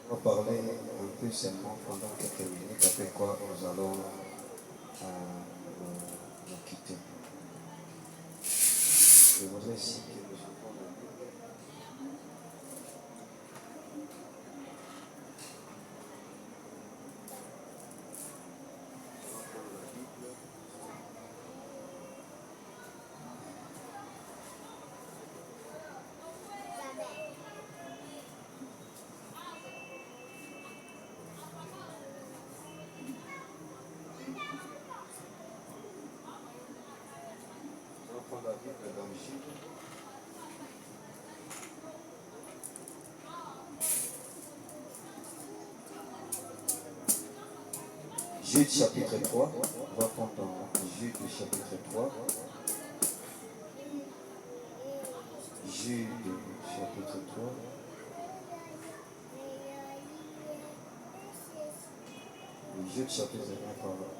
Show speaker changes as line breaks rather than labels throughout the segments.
On va parler un peu seulement pendant quelques minutes, après quoi nous allons nous quitter. Je voudrais aussi que nous prendre la Bible dans Jude chapitre 3, on va prendre dans Jude chapitre 3. Jude chapitre 3. Jude chapitre 1,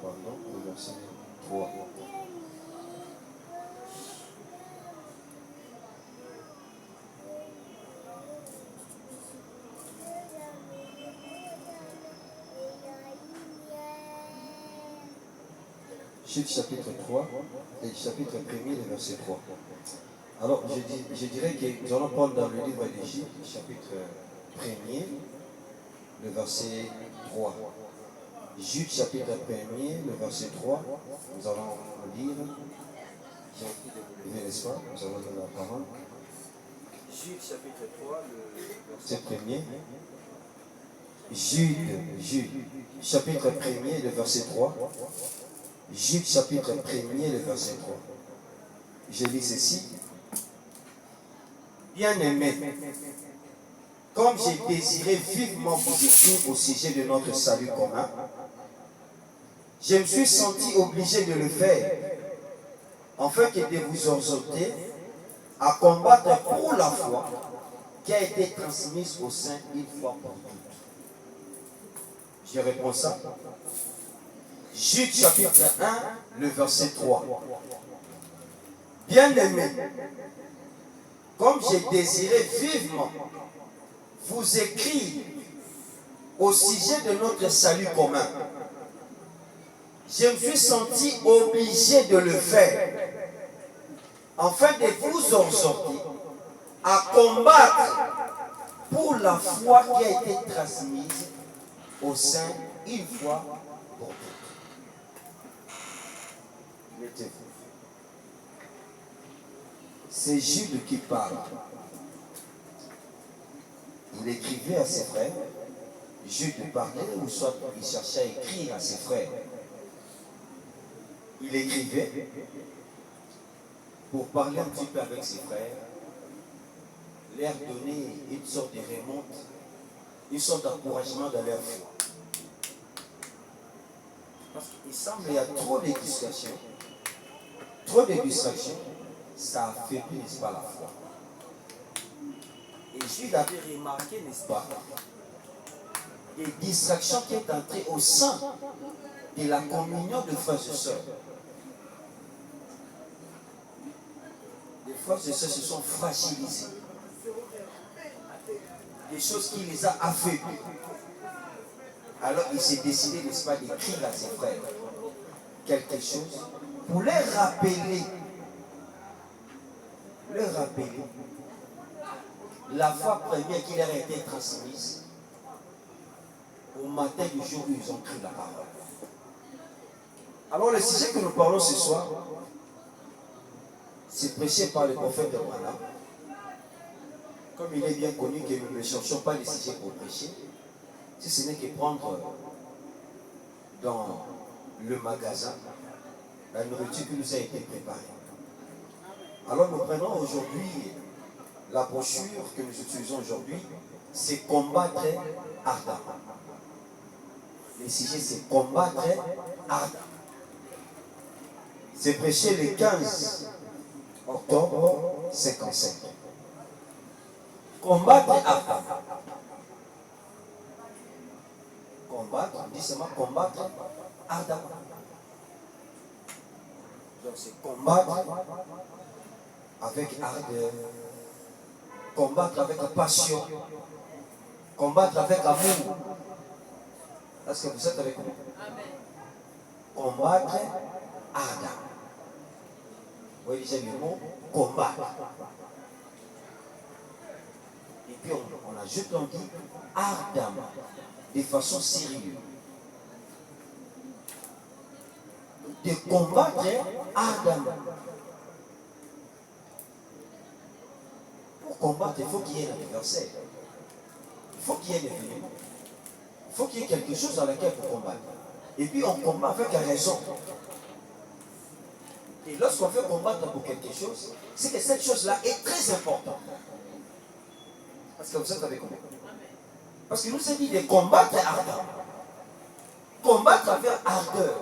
pardon, le verset 3. Jude chapitre 3 et chapitre 1er, le verset 3. Alors, je dirais que nous allons prendre dans le livre de Jude, chapitre 1er, le verset 3. Jude chapitre 1er, le verset 3, nous allons lire. N'est-ce pas? Nous allons lire la parole. Jude chapitre 3, le verset 1er. Jude, chapitre 1er, le verset 3. Jude chapitre 1er, le verset 3. Je lis ceci. Bien-aimés, comme j'ai désiré vivement vous écrire au sujet de notre salut commun, je me suis senti obligé de le faire, afin que de vous exhorter à combattre pour la foi qui a été transmise au sein une fois pour toutes. Je réponds ça. Jude chapitre 1, le verset 3. Bien-aimés, comme j'ai désiré vivement vous écrire au sujet de notre salut commun, je me suis senti obligé de le faire, afin de vous exhorter à combattre pour la foi qui a été transmise au sein une fois pour toutes. Mettez-vous. C'est Jude qui parle. Il écrivait à ses frères. Jude parlait, ou soit il cherchait à écrire à ses frères. Il écrivait pour parler un petit peu avec ses frères, leur donner une sorte de remonte, une sorte d'encouragement dans leur foi. Parce qu'il semble qu'il y a trop de distractions, ça affaiblit, n'est-ce pas, la foi. Et Jude avait remarqué, n'est-ce pas, des distractions qui est entrées au sein de la communion de frères et sœurs. Les frères et sœurs se sont fragilisés. Des choses qui les a affaiblis. Alors il s'est décidé, n'est-ce pas, d'écrire à ses frères quelque chose pour leur rappeler la foi première qui leur a été transmise au matin du jour où ils ont cru la parole. Alors le sujet que nous parlons ce soir, c'est prêché par le prophète Branham. Comme il est bien connu que nous ne cherchons pas les sujets pour prêcher, si ce n'est que prendre dans le magasin la nourriture qui nous a été préparée. Alors nous prenons aujourd'hui la brochure que nous utilisons aujourd'hui, c'est combattre ardemment. Le sujet c'est combattre ardemment. C'est prêché le 15 octobre 55. Combattre ardemment. Combattre, on dit seulement combattre ardemment. Donc c'est combattre avec ardeur, combattre avec passion, combattre avec amour. Est-ce que vous êtes avec moi? Combattre ardemment. Vous voyez déjà le mot combattre. Et puis on ajoute, on dit ardemment, de façon sérieuse. De combattre ardemment. Pour combattre, il faut qu'il y ait un adversaire. Il faut qu'il y ait des éléments. Il faut qu'il y ait quelque chose dans lequel pour combattre. Et puis on combat avec raison. Et lorsqu'on fait combattre pour quelque chose, c'est que cette chose-là est très importante. Parce que vous êtes avec moi. Parce que nous sommes dit de combattre ardeur. Combattre avec ardeur.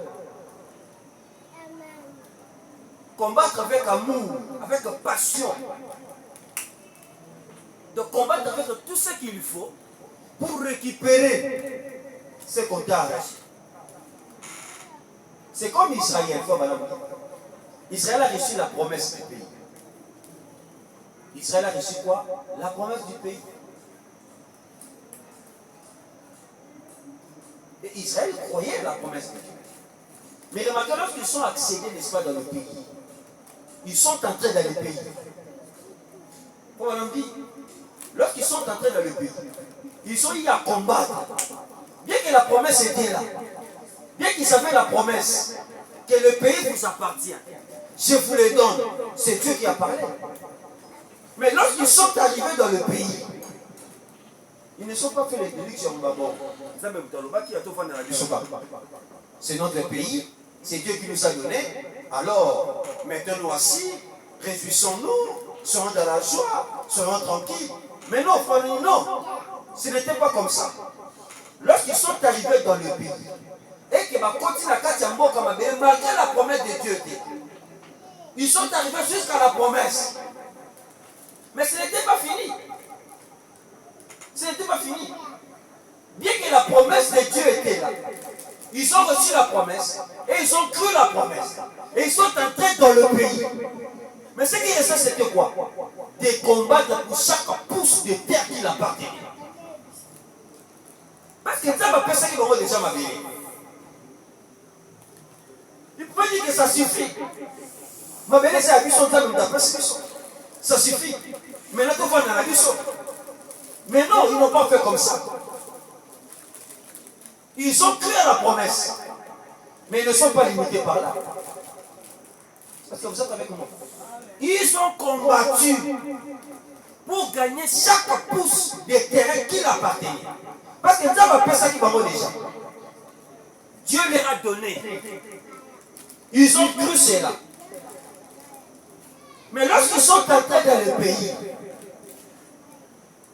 Combattre avec amour, avec passion. De combattre avec tout ce qu'il faut pour récupérer ce qu'on t'a arraché. C'est comme Israël. Israël a reçu la promesse du pays. Israël a reçu quoi? La promesse du pays. Et Israël croyait la promesse de Dieu. Mais remarquez, lorsqu'ils sont accédés, n'est-ce pas, dans le pays, ils sont entrés dans le pays. Comme on dit, lorsqu'ils sont entrés dans le pays, ils ont eu à combattre. Bien que la promesse était là, bien qu'ils avaient la promesse que le pays vous appartient, je vous le donne, c'est Dieu qui a parlé. Mais lorsqu'ils sont arrivés dans le pays, ils ne sont pas fait les délits sur Mbabo. C'est notre pays, c'est Dieu qui nous a donné. Alors, mettons-nous assis, réjouissons-nous, serons dans la joie, serons tranquilles. Mais non, frère, non, ce n'était pas comme ça. Lorsqu'ils sont arrivés dans le pays, et que malgré la promesse de Dieu, ils sont arrivés jusqu'à la promesse. Mais ce n'était pas fini. Ce n'était pas fini. Bien que la promesse de Dieu était là, ils ont reçu la promesse et ils ont cru la promesse. Et ils sont entrés dans le pays. Mais ce qui est ça, c'était quoi? Des combats pour chaque pouce de terre qui appartenait. Parce que ça m'a pensé qu'ils vont déjà m'avérer. Il pouvait dire que ça suffit. Ma belle, c'est la mission de la ça suffit. Maintenant, tout va dans la mission. Mais non, ils n'ont pas fait comme ça. Ils ont cru à la promesse. Mais ils ne sont pas limités par là. Parce que vous êtes avec moi. Ils ont combattu pour gagner chaque pouce de terrain qui leur appartenait. Parce que ça va faire ça qui va déjà. Dieu leur a donné. Ils ont cru cela. Mais lorsqu'ils sont entrés dans le pays,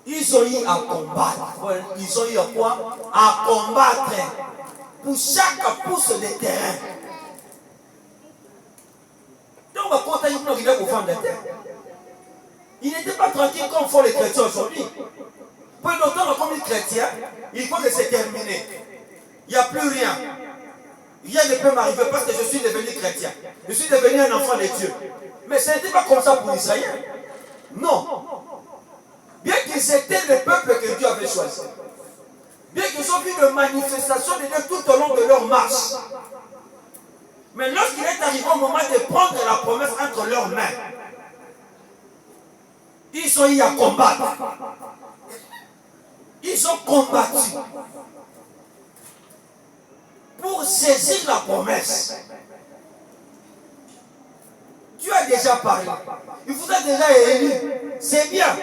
ils ont eu à combattre. Ils ont eu à quoi? À combattre pour chaque pouce de terrain. Donc, on va compter une autre pour vendre la terre. Ils n'étaient pas tranquilles comme font les chrétiens aujourd'hui. Peu d'autant comme les chrétiens, il faut que c'est terminé. Il n'y a plus rien. Rien ne peut m'arriver parce que je suis devenu chrétien. Je suis devenu un enfant de Dieu. Mais ce n'était pas comme ça pour Israël. Non. Bien qu'ils étaient le peuple que Dieu avait choisi. Bien qu'ils ont vu de manifestations de Dieu tout au long de leur marche. Mais lorsqu'il est arrivé au moment de prendre la promesse entre leurs mains, ils ont eu à combattre. Ils ont combattu pour saisir la promesse. Dieu a déjà parlé. Il vous a déjà élu. C'est bien.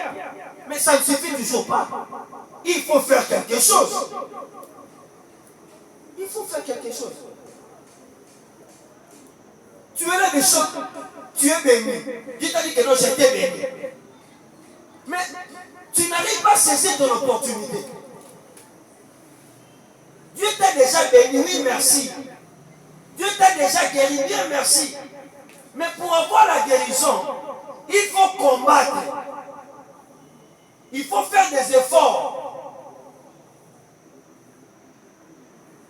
Mais ça ne suffit toujours pas. Il faut faire quelque chose. Il faut faire quelque chose. Tu es là des choses. Tu es béni. Dieu t'a dit que non, j'étais béni. Mais tu n'arrives pas à saisir ton opportunité. Dieu t'a déjà béni, oui, merci. Dieu t'a déjà guéri, bien, merci. Mais pour avoir la guérison, il faut combattre. Il faut faire des efforts.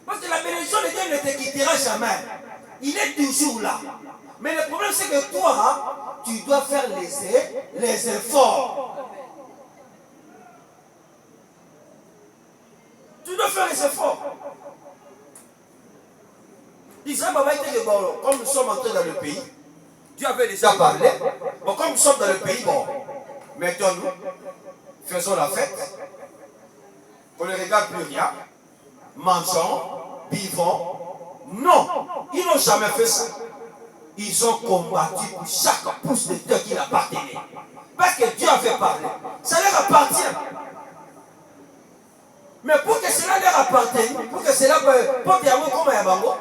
Parce que la bénédiction de Dieu ne te quittera jamais. Il est toujours là. Mais le problème, c'est que toi, tu dois faire les efforts. Tu dois faire les efforts. Israël, comme nous sommes entrés dans le pays, Dieu avait déjà parlé. Bon, comme nous sommes dans le pays, bon, mettons-nous, faisons la fête, qu'on ne regarde plus rien, mangeons, buvons. Non, ils n'ont jamais fait ça. Ils ont combattu pour chaque pouce de terre qui appartenait. Parce que Dieu avait parlé. Ça leur appartient. Mais pour que cela leur appartienne, pour que cela peut être comme un bango,